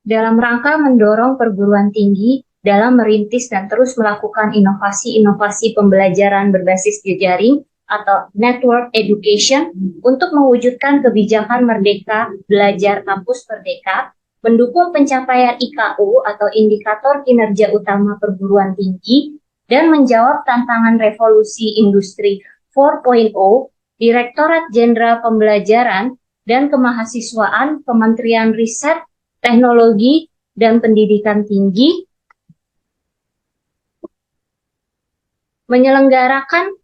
dalam rangka mendorong perguruan tinggi dalam merintis dan terus melakukan inovasi-inovasi pembelajaran berbasis jejaring atau network education untuk mewujudkan kebijakan merdeka belajar kampus merdeka, mendukung pencapaian IKU atau indikator kinerja utama perguruan tinggi, dan menjawab tantangan revolusi industri 4.0, Direktorat Jenderal Pembelajaran dan Kemahasiswaan Kementerian Riset, Teknologi, dan Pendidikan Tinggi menyelenggarakan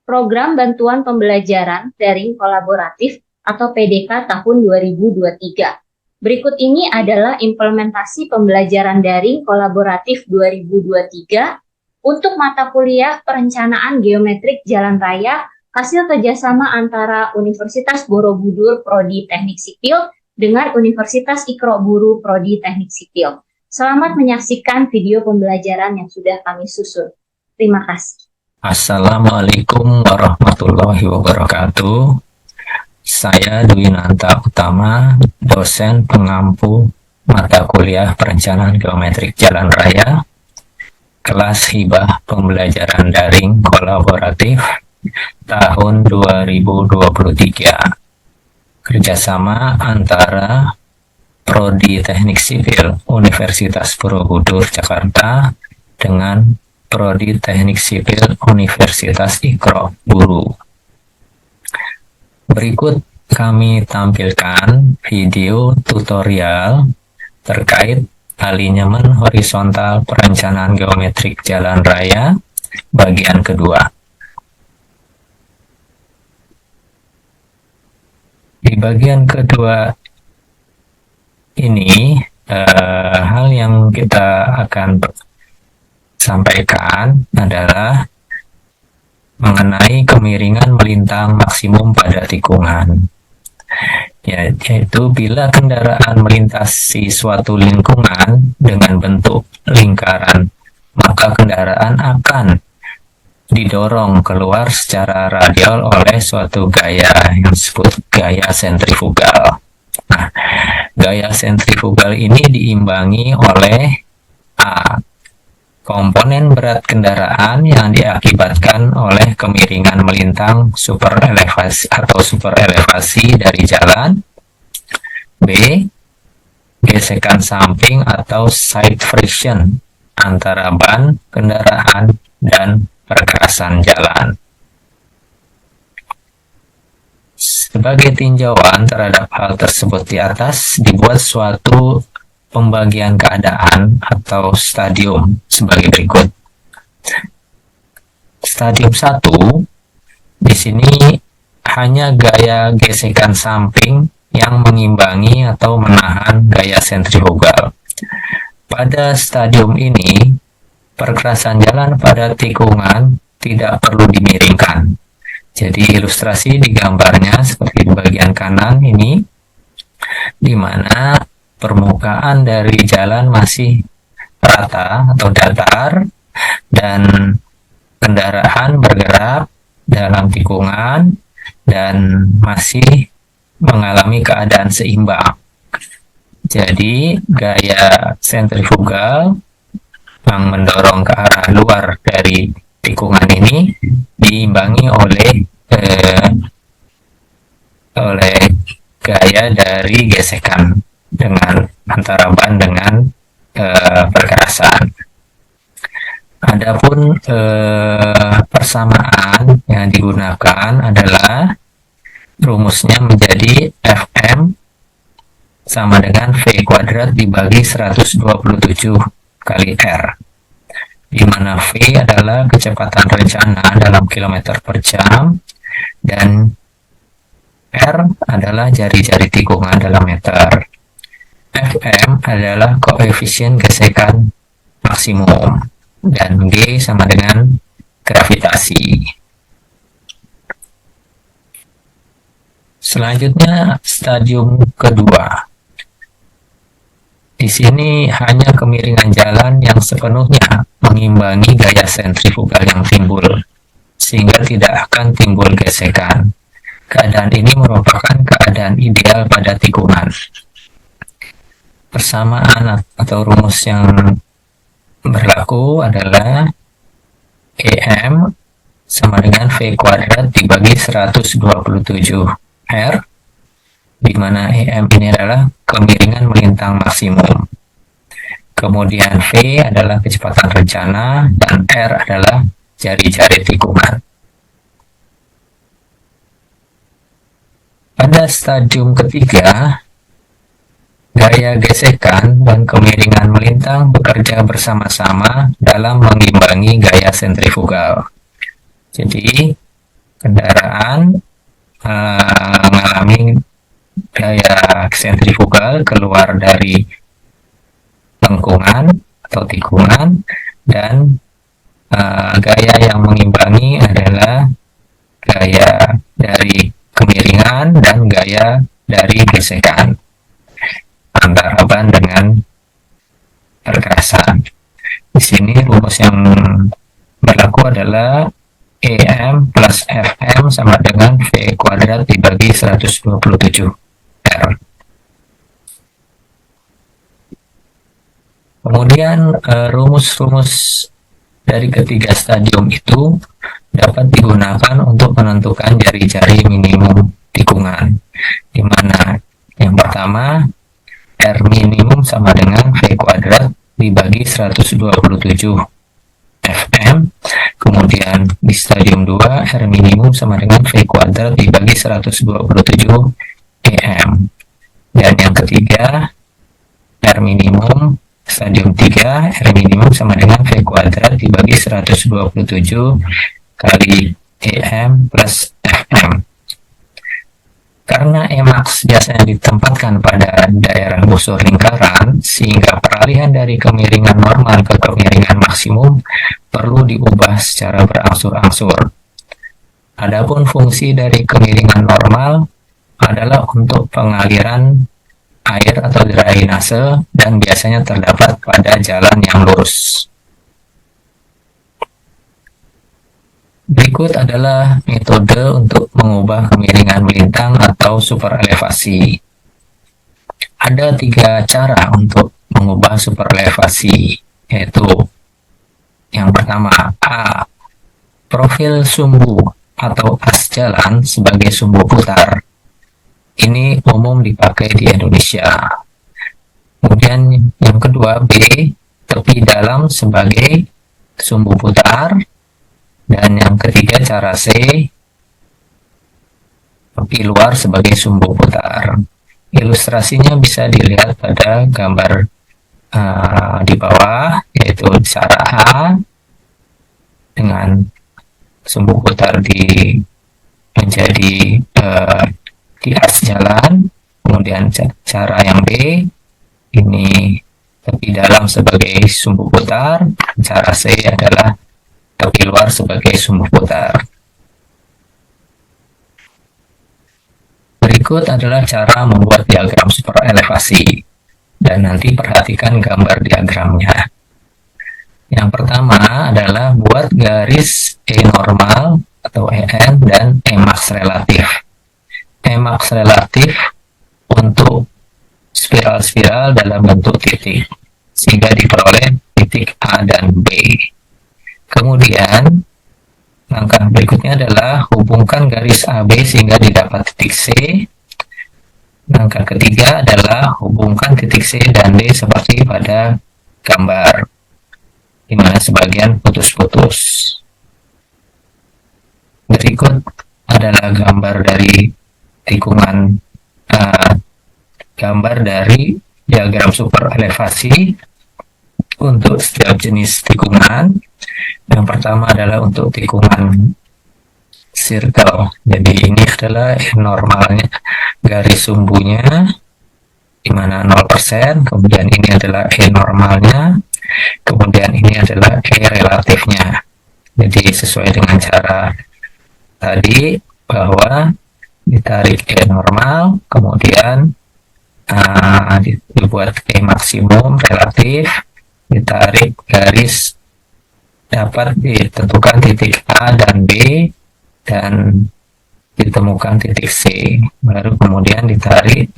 Program Bantuan Pembelajaran Daring Kolaboratif atau PDK tahun 2023. Berikut ini adalah implementasi pembelajaran daring kolaboratif 2023 untuk mata kuliah Perencanaan Geometrik Jalan Raya hasil kerjasama antara Universitas Borobudur Prodi Teknik Sipil dengan Universitas Ikro Buru Prodi Teknik Sipil. Selamat menyaksikan video pembelajaran yang sudah kami susun. Terima kasih. Assalamualaikum warahmatullahi wabarakatuh. Saya Dwinanta Utama, dosen pengampu mata kuliah Perencanaan Geometrik Jalan Raya, kelas hibah pembelajaran daring kolaboratif tahun 2023. Kerjasama antara Prodi Teknik Sipil Universitas Borobudur Jakarta dengan Prodi Teknik Sipil Universitas Ikro Buru. Berikut kami tampilkan video tutorial terkait alinyemen horizontal perencanaan geometrik jalan raya bagian kedua. Di bagian kedua ini hal yang kita akan sampaikan adalah mengenai kemiringan melintang maksimum pada tikungan. Yaitu bila kendaraan melintasi suatu lingkungan dengan bentuk lingkaran, maka kendaraan akan didorong keluar secara radial oleh suatu gaya yang disebut gaya sentrifugal. Nah, gaya sentrifugal ini diimbangi oleh A, komponen berat kendaraan yang diakibatkan oleh kemiringan melintang superelevasi atau superelevasi dari jalan. B, gesekan samping atau side friction antara ban kendaraan dan perkerasan jalan. Sebagai tinjauan terhadap hal tersebut di atas, dibuat suatu pembagian keadaan atau stadium sebagai berikut. Stadium 1 di sini hanya gaya gesekan samping yang mengimbangi atau menahan gaya sentrifugal. Pada stadium ini, perkerasan jalan pada tikungan tidak perlu dimiringkan. Jadi ilustrasi di gambarnya seperti di bagian kanan ini, di mana permukaan dari jalan masih rata atau datar dan kendaraan bergerak dalam tikungan dan masih mengalami keadaan seimbang. Jadi gaya sentrifugal yang mendorong ke arah luar dari tikungan ini diimbangi oleh gaya dari gesekan dengan antara ban dengan perkerasan. Adapun persamaan yang digunakan adalah rumusnya menjadi Fm sama dengan V kuadrat dibagi 127 kali R, di mana V adalah kecepatan rencana dalam kilometer per jam dan R adalah jari-jari tikungan dalam meter. Fm adalah koefisien gesekan maksimum dan G sama dengan gravitasi. Selanjutnya stadium kedua. Di sini hanya kemiringan jalan yang sepenuhnya mengimbangi gaya sentrifugal yang timbul, sehingga tidak akan timbul gesekan. Keadaan ini merupakan keadaan ideal pada tikungan. persamaan atau rumus yang berlaku adalah EM sama dengan V kuadrat dibagi 127 R, di mana EM ini adalah kemiringan melintang maksimum. Kemudian V adalah kecepatan rencana dan R adalah jari-jari tikungan. Pada stadium ketiga, gaya gesekan dan kemiringan melintang bekerja bersama-sama dalam mengimbangi gaya sentrifugal. Jadi, kendaraan mengalami gaya sentrifugal keluar dari lengkungan atau tikungan, dan gaya yang mengimbangi adalah gaya dari kemiringan dan gaya dari gesekan antara ban dengan perkerasan. Di sini rumus yang berlaku adalah EM plus FM sama dengan V kuadrat dibagi 127 R. Kemudian rumus-rumus dari ketiga stadium itu dapat digunakan untuk menentukan jari-jari minimum tikungan, di mana yang pertama R minimum sama dengan V kuadrat dibagi 127 FM, kemudian di stadium 2 R minimum sama dengan V kuadrat dibagi 127 EM, dan yang ketiga R minimum stadium 3 R minimum sama dengan V kuadrat dibagi 127 kali EM plus FM. Karena Emax biasanya ditempatkan pada daerah busur lingkaran, sehingga peralihan dari kemiringan normal ke kemiringan maksimum perlu diubah secara berangsur-angsur. Adapun fungsi dari kemiringan normal adalah untuk pengaliran air atau drainase dan biasanya terdapat pada jalan yang lurus. Berikut adalah metode untuk mengubah kemiringan melintang atau superelevasi. Ada 3 cara untuk mengubah superelevasi, yaitu yang pertama, A. Profil sumbu atau as jalan sebagai sumbu putar. Ini umum dipakai di Indonesia. Kemudian yang kedua, B. Tepi dalam sebagai sumbu putar. Dan yang ketiga, cara C, tepi luar sebagai sumbu putar. Ilustrasinya bisa dilihat pada gambar di bawah, yaitu cara A dengan sumbu putar menjadi di as jalan. Kemudian cara yang B, ini tepi dalam sebagai sumbu putar. Cara C adalah tepi luar sebagai sumbu putar. Berikut adalah cara membuat diagram superelevasi, dan nanti perhatikan gambar diagramnya. Yang pertama adalah buat garis E normal atau EN dan Emax relatif. Emax relatif untuk spiral-spiral dalam bentuk titik, sehingga diperoleh titik A dan B. Kemudian, langkah berikutnya adalah hubungkan garis AB sehingga didapat titik C. Langkah ketiga adalah hubungkan titik C dan D seperti pada gambar, di mana sebagian putus-putus. Berikut adalah gambar dari tikungan, gambar dari diagram superelevasi untuk setiap jenis tikungan. Yang pertama adalah untuk tikungan circle. Jadi ini adalah normalnya, garis sumbunya di mana 0%, kemudian ini adalah E normalnya, kemudian ini adalah E relatifnya. Jadi sesuai dengan cara tadi, bahwa ditarik E normal, kemudian dibuat E maksimum relatif, ditarik garis, dapat ditentukan titik A dan B, dan ditemukan titik C, baru kemudian ditarik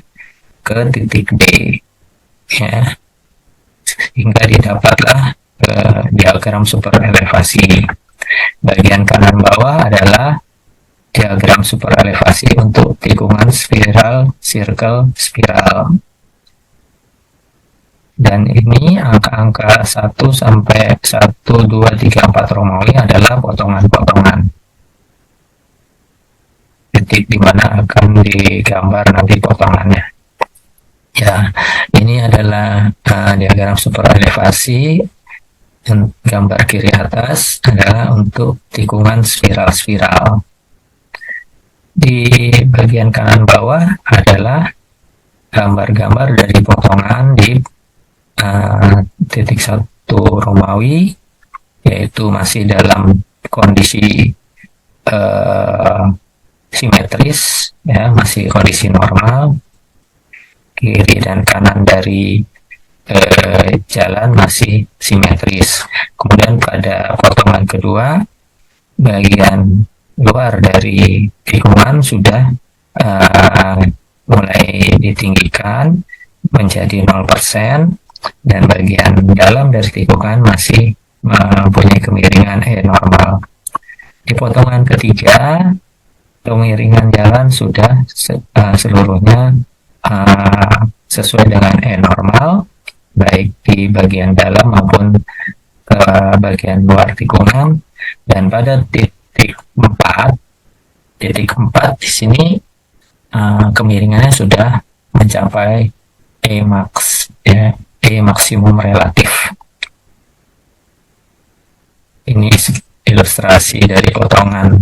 ke titik D. ya, hingga didapatlah diagram super elevasi. Bagian kanan bawah adalah diagram super elevasi untuk tikungan spiral, circle, spiral. Dan ini angka-angka 1 sampai 1, 2, 3, 4 Romawi adalah potongan-potongan titik di mana akan digambar nanti potongannya. Ya, ini adalah diagram super elevasi, dan gambar kiri atas adalah untuk tikungan spiral-spiral. Di bagian kanan bawah adalah gambar-gambar dari potongan di titik 1 Romawi, yaitu masih dalam kondisi simetris, ya, masih kondisi normal. Kiri dan kanan dari jalan masih simetris. Kemudian pada potongan kedua, bagian luar dari tikungan sudah mulai ditinggikan menjadi 0%, dan bagian dalam dari tikungan masih mempunyai kemiringan E normal. Di potongan ketiga, kemiringan jalan sudah seluruhnya sesuai dengan E normal, baik di bagian dalam maupun ke bagian luar tikungan. Dan pada titik 4 di sini kemiringannya sudah mencapai E max, ya, E maksimum relatif. Ini ilustrasi dari potongan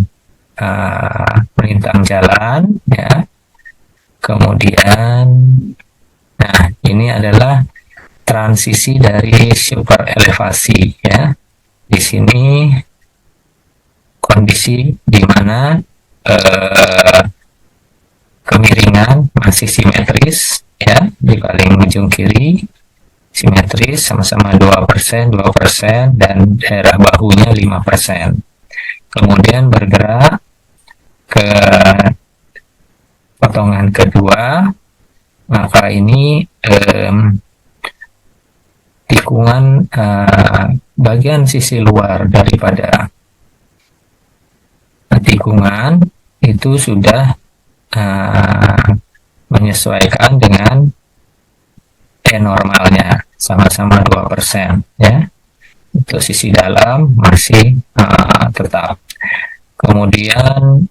melintang jalan, ya. Kemudian, nah, ini adalah transisi dari super elevasi, ya. Di sini kondisi di mana kemiringan masih simetris, ya, di paling ujung kiri simetris, sama-sama 2%, 2%, dan daerah bahunya 5%. Kemudian bergerak ke potongan kedua, maka ini tikungan bagian sisi luar daripada tikungan itu sudah menyesuaikan dengan E normalnya, sama-sama 2%, ya. Untuk sisi dalam masih tetap. Kemudian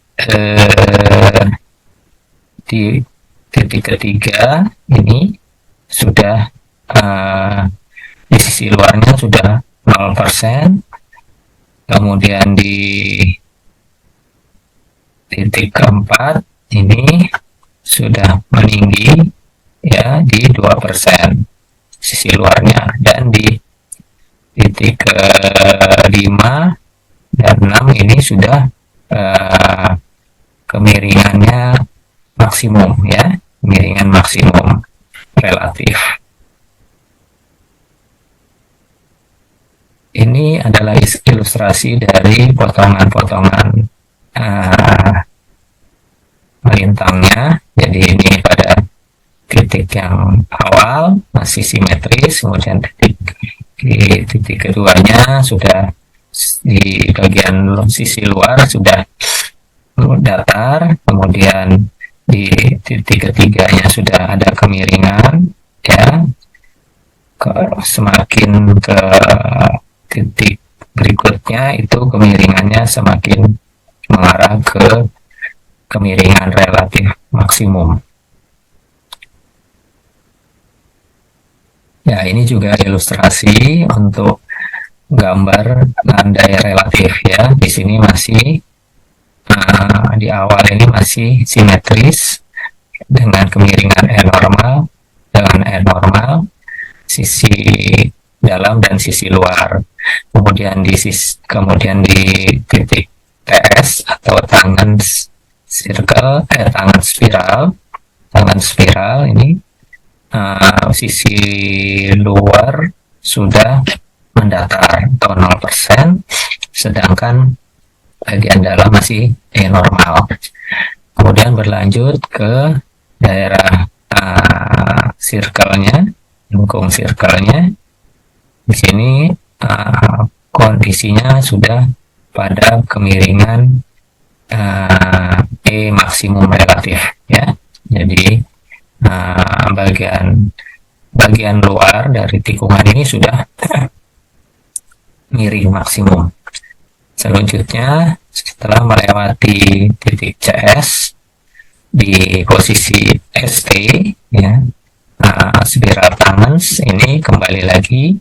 di titik ketiga ini sudah di sisi luarnya sudah 0%. Kemudian di titik keempat ini sudah meninggi, ya, di 2% sisi luarnya, dan di titik ke-5 dan 6 ini sudah kemiringannya maksimum, ya, kemiringan maksimum relatif. Ini adalah ilustrasi dari potongan-potongan melintangnya. Jadi ini pada titik yang awal masih simetris, kemudian di titik keduanya sudah di bagian sisi luar sudah datar, kemudian di titik ketiganya sudah ada kemiringan, ya. Semakin ke titik berikutnya itu kemiringannya semakin mengarah ke kemiringan relatif maksimum. Ya, ini juga ilustrasi untuk gambar landai relatif, ya. Di sini masih di awal ini masih simetris dengan kemiringan E normal dengan E normal, sisi dalam dan sisi luar. Kemudian di titik TS atau tangan spiral ini sisi luar sudah mendatar atau 0%, sedangkan bagian dalam masih normal. Kemudian berlanjut ke daerah circle-nya, lengkung circle-nya. Di sini kondisinya sudah pada kemiringan E maksimum relatif, ya. Jadi bagian luar dari tikungan ini sudah miring maksimum. Selanjutnya, setelah melewati titik CS di posisi ST, ya, spiral tangens ini kembali lagi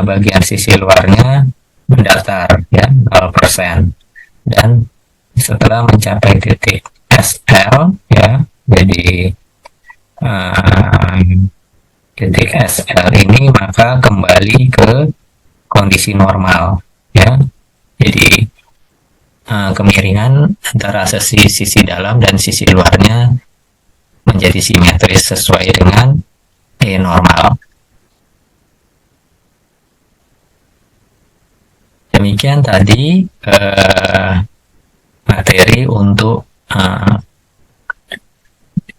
bagian sisi luarnya mendatar, ya, 0%. Dan setelah mencapai titik SL, ya, jadi titik SL ini maka kembali ke kondisi normal, ya. Jadi kemiringan antara sisi dalam dan sisi luarnya menjadi simetris sesuai dengan E normal. Demikian tadi materi untuk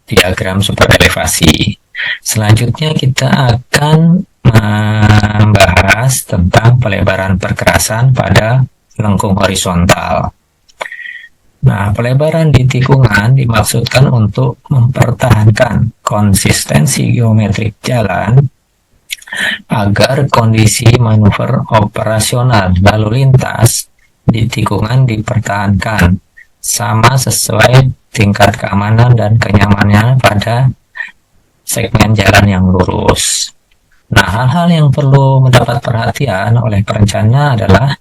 diagram super elevasi. Selanjutnya kita akan membahas tentang pelebaran perkerasan pada lengkung horizontal. Nah, pelebaran di tikungan dimaksudkan untuk mempertahankan konsistensi geometrik jalan agar kondisi manuver operasional lalu lintas di tikungan dipertahankan sama sesuai tingkat keamanan dan kenyamanannya pada segmen jalan yang lurus. Nah, hal-hal yang perlu mendapat perhatian oleh perencana adalah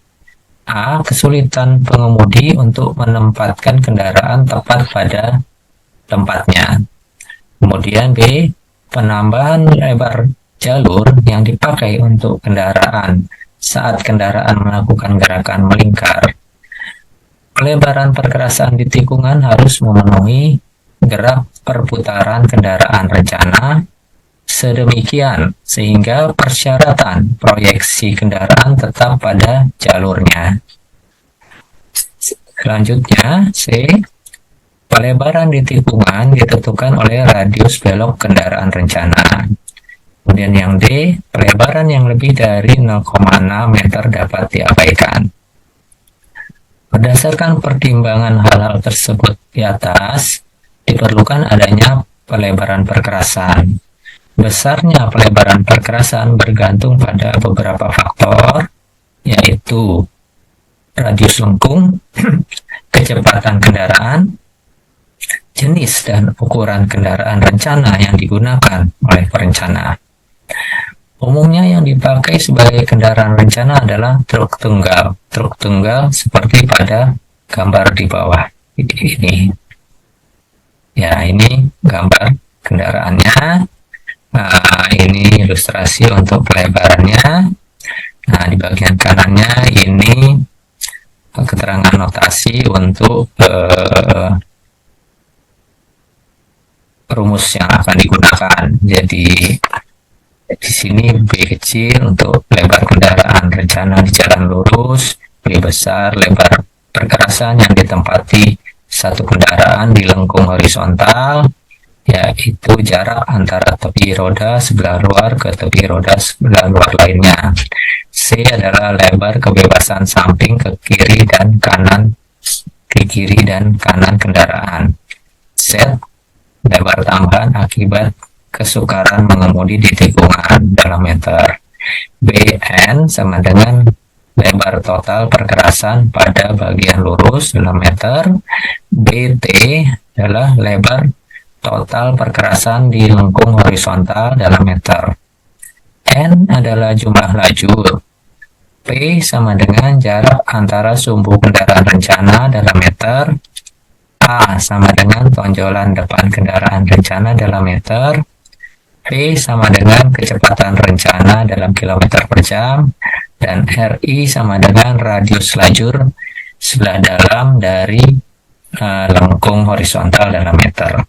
A. Kesulitan pengemudi untuk menempatkan kendaraan tepat pada tempatnya. Kemudian B. Penambahan lebar jalur yang dipakai untuk kendaraan saat kendaraan melakukan gerakan melingkar. Pelebaran perkerasan di tikungan harus memenuhi gerak perputaran kendaraan rencana sedemikian sehingga persyaratan proyeksi kendaraan tetap pada jalurnya. Selanjutnya, C. Pelebaran di tikungan ditentukan oleh radius belok kendaraan rencana. Kemudian yang D, pelebaran yang lebih dari 0,6 meter dapat diabaikan. Berdasarkan pertimbangan hal-hal tersebut di atas, diperlukan adanya pelebaran perkerasan. Besarnya pelebaran perkerasan bergantung pada beberapa faktor, yaitu radius lengkung, kecepatan kendaraan, jenis dan ukuran kendaraan rencana yang digunakan oleh perencana. Umumnya yang dipakai sebagai kendaraan rencana adalah truk tunggal. Truk tunggal seperti pada gambar di bawah ini. Ya, ini gambar kendaraannya. Nah, ini ilustrasi untuk pelebarannya. Nah, di bagian kanannya ini keterangan notasi untuk rumus yang akan digunakan. Jadi di sini B kecil untuk lebar kendaraan rencana di jalan lurus, B besar lebar perkerasan yang ditempati satu kendaraan di lengkung horizontal, yaitu jarak antara tepi roda sebelah luar ke tepi roda sebelah luar lainnya. C adalah lebar kebebasan samping ke kiri dan kanan kendaraan. Z lebar tambahan akibat kesukaran mengemudi di tikungan dalam meter. BN sama dengan lebar total perkerasan pada bagian lurus dalam meter. BT adalah lebar total perkerasan di lengkung horizontal dalam meter. N adalah jumlah lajur. P sama dengan jarak antara sumbu kendaraan rencana dalam meter. A sama dengan tonjolan depan kendaraan rencana dalam meter. P sama dengan kecepatan rencana dalam kilometer per jam. Dan RI sama dengan radius lajur sebelah dalam dari lengkung horizontal dalam meter.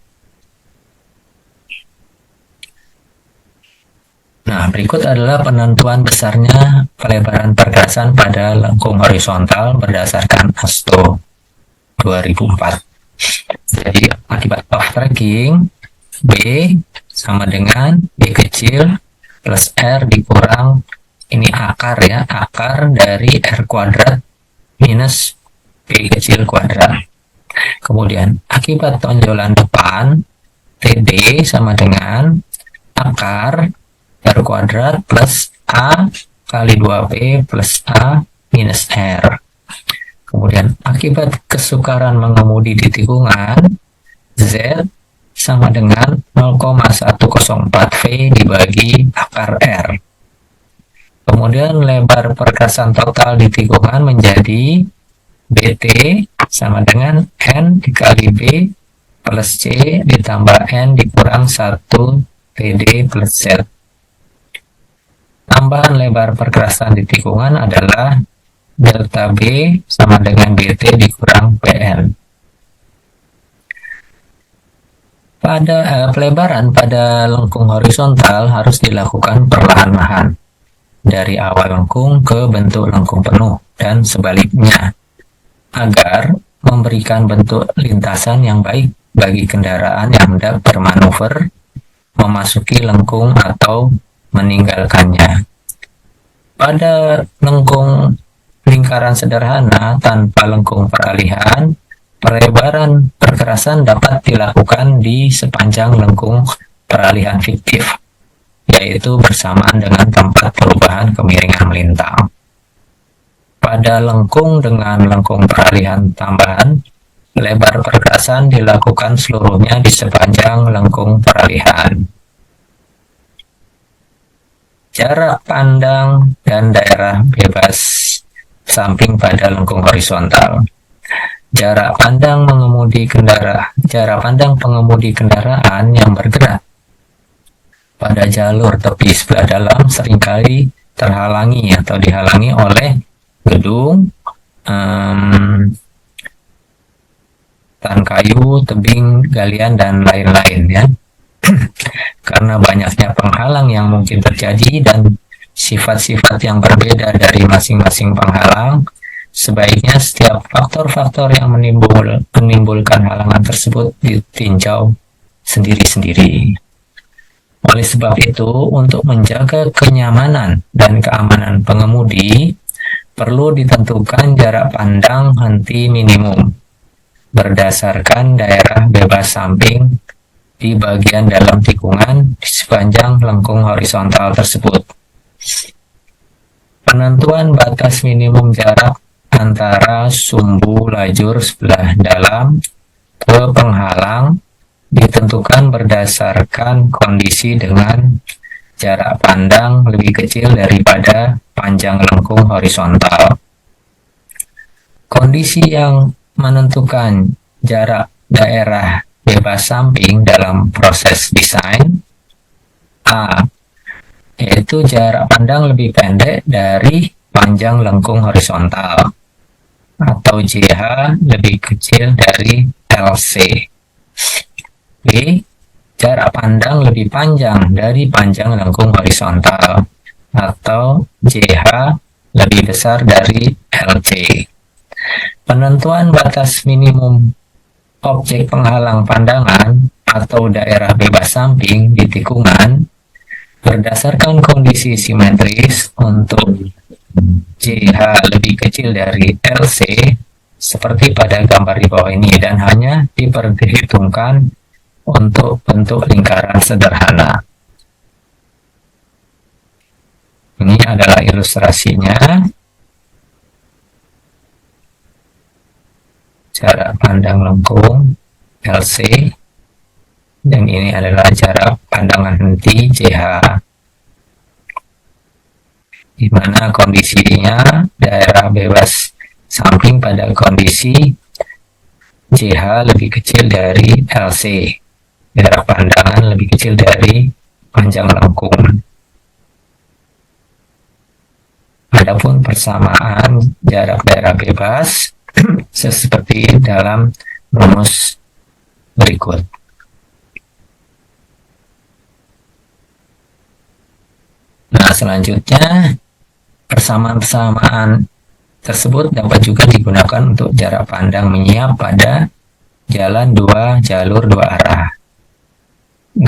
Nah, berikut adalah penentuan besarnya pelebaran perkerasan pada lengkung horizontal berdasarkan ASTO 2004. Jadi, akibat off tracking, B sama dengan B kecil plus R dikurang, ini akar ya, akar dari R kuadrat minus B kecil kuadrat. Kemudian akibat tonjolan depan, TB sama dengan akar R kuadrat plus A kali 2B plus A minus R. Kemudian akibat kesukaran mengemudi di tikungan, Z sama dengan 0,104 V dibagi akar R. Kemudian lebar pergerasan total di tikungan menjadi BT sama dengan N dikali B plus C ditambah N dikurang 1 TD plus Z. Tambahan lebar pergerasan di tikungan adalah delta B sama dengan BT dikurang PN. Pelebaran pada lengkung horizontal harus dilakukan perlahan-lahan dari awal lengkung ke bentuk lengkung penuh dan sebaliknya, agar memberikan bentuk lintasan yang baik bagi kendaraan yang hendak bermanuver memasuki lengkung atau meninggalkannya. Pada lengkung lingkaran sederhana tanpa lengkung peralihan, pelebaran pergerasan dapat dilakukan di sepanjang lengkung peralihan fiktif, yaitu bersamaan dengan tempat perubahan kemiringan melintang. Pada lengkung dengan lengkung peralihan tambahan, lebar pergerasan dilakukan seluruhnya di sepanjang lengkung peralihan. Jarak pandang dan daerah bebas samping pada lengkung horizontal. Jarak pandang pengemudi kendaraan yang bergerak pada jalur tepi sebelah dalam seringkali terhalangi atau dihalangi oleh gedung, tan kayu, tebing, galian, dan lain-lain ya. Karena banyaknya penghalang yang mungkin terjadi dan sifat-sifat yang berbeda dari masing-masing penghalang, sebaiknya setiap faktor-faktor yang menimbulkan halangan tersebut ditinjau sendiri-sendiri. Oleh sebab itu, untuk menjaga kenyamanan dan keamanan pengemudi, perlu ditentukan jarak pandang henti minimum berdasarkan daerah bebas samping di bagian dalam tikungan di sepanjang lengkung horizontal tersebut. Penentuan batas minimum jarak antara sumbu lajur sebelah dalam ke penghalang ditentukan berdasarkan kondisi dengan jarak pandang lebih kecil daripada panjang lengkung horizontal. Kondisi yang menentukan jarak daerah bebas samping dalam proses desain A, yaitu jarak pandang lebih pendek dari panjang lengkung horizontal, atau JH lebih kecil dari LC. B, jarak pandang lebih panjang dari panjang lengkung horizontal, atau JH lebih besar dari LC. Penentuan batas minimum objek penghalang pandangan atau daerah bebas samping di tikungan berdasarkan kondisi simetris untuk JH lebih kecil dari LC seperti pada gambar di bawah ini, dan hanya diperhitungkan untuk bentuk lingkaran sederhana. Ini adalah ilustrasinya. Jarak pandang lengkung LC, dan ini adalah jarak pandangan henti JH, di mana kondisinya daerah bebas samping pada kondisi JH lebih kecil dari LC, jarak pandangan lebih kecil dari panjang lengkung. Adapun persamaan jarak daerah bebas seperti dalam rumus berikut. Nah, selanjutnya persamaan-persamaan tersebut dapat juga digunakan untuk jarak pandang menyiap pada jalan dua jalur dua arah.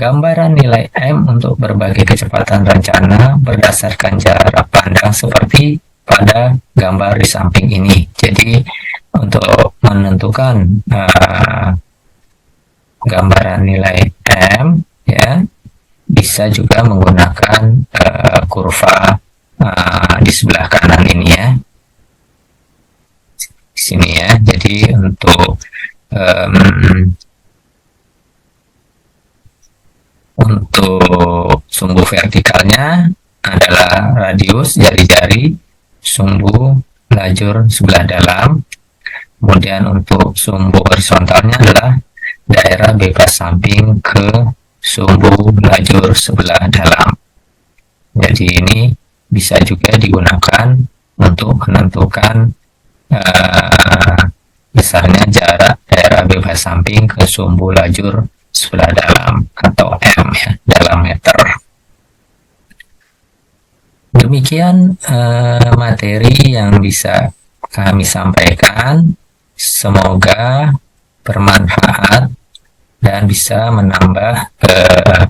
Gambaran nilai M untuk berbagai kecepatan rencana berdasarkan jarak pandang seperti pada gambar di samping ini. Jadi untuk menentukan gambaran nilai M, ya, bisa juga menggunakan kurva di sebelah kanan ini, ya, di sini, ya. Jadi untuk sumbu vertikalnya adalah radius jari-jari, sumbu lajur sebelah dalam. Kemudian untuk sumbu horizontalnya adalah daerah bebas samping ke sumbu lajur sebelah dalam. Jadi ini bisa juga digunakan untuk menentukan besarnya jarak daerah bebas samping ke sumbu lajur sebelah dalam atau M, ya, dalam meter. Demikian materi yang bisa kami sampaikan. Semoga bermanfaat dan bisa menambah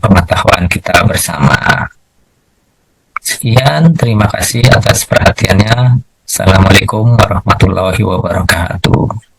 pengetahuan kita bersama. Sekian, terima kasih atas perhatiannya. Assalamualaikum warahmatullahi wabarakatuh.